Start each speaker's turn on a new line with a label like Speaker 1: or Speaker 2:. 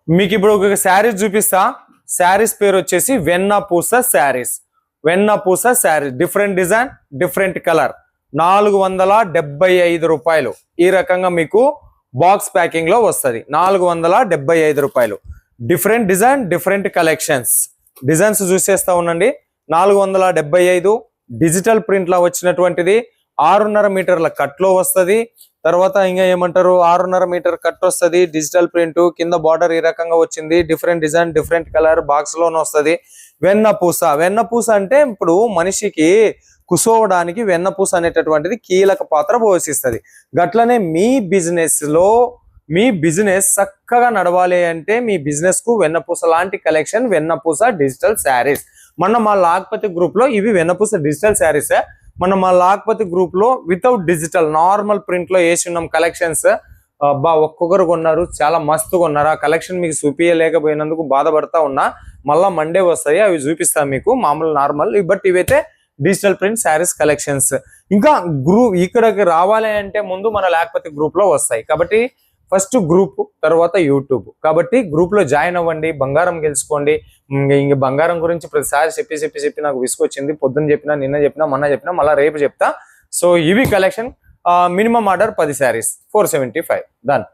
Speaker 1: మీకు ఇప్పుడు ఒక శారీస్ చూపిస్తా. శారీస్ పేరు వచ్చేసి Vennapusa saris. Vennapusa sari, different design, different colour, 475 రూపాయలు. ఈ రకంగా మీకు బాక్స్ ప్యాకింగ్ లో వస్తుంది. 475 రూపాయలు. Different design, different collections. Designs చూసేస్తా ఉండండి. 475 డిజిటల్ ప్రింట్ లో వచ్చినటువంటిది. 6.5 మీటర్ల కట్ లో వస్తుంది. తర్వాత ఇంకా ఏమంటారు, 6.5 మీటర్ కట్ వస్తుంది. డిజిటల్ ప్రింట్ కింద బార్డర్ ఈ రకంగా వచ్చింది. Different design, different colour, box లోనే వస్తుంది. వెన్నపూస. వెన్నపూస అంటే ఇప్పుడు మనిషికి కుసోవడానికి వెన్నపూస అనేటటువంటిది కీలక పాత్ర పోషిస్తుంది. గట్లనే మీ బిజినెస్ చక్కగా నడవాలి అంటే మీ బిజినెస్ కు వెన్నపూస లాంటి కలెక్షన్ వెన్నపూస డిజిటల్ శారీస్. మన మా లాక్పతి గ్రూప్ లో ఇవి వెన్నపూస డిజిటల్ శారీస్. మనం మా లాక్పతి గ్రూప్ లో వితౌట్ డిజిటల్ నార్మల్ ప్రింట్ లో వేసి ఉన్నాం కలెక్షన్స్. ఒక్కొక్కరు కొన్నారు, చాలా మస్తుగా ఉన్నారు. ఆ కలెక్షన్ మీకు చూపించలేకపోయినందుకు బాధపడతా ఉన్నా. మళ్ళా మండే వస్తాయి, అవి చూపిస్తాను మీకు. మామూలు నార్మల్, బట్ ఇవైతే డిజిటల్ ప్రింట్ శారీస్ కలెక్షన్స్. ఇంకా ఇక్కడికి రావాలి అంటే ముందు మన లాక్పతి గ్రూప్ లో వస్తాయి. కాబట్టి ఫస్ట్ గ్రూప్, తర్వాత యూట్యూబ్. కాబట్టి గ్రూప్ లో జాయిన్ అవ్వండి, బంగారం గెలుచుకోండి. ఇంక బంగారం గురించి ప్రతిసారి చెప్పి నాకు విసుకొచ్చింది. పొద్దున్న చెప్పినా, నిన్న చెప్పినా, మొన్న చెప్పినా, మళ్ళీ రేపు చెప్తా. సో ఇవి collection. Minimum order 10 saris, 475 done.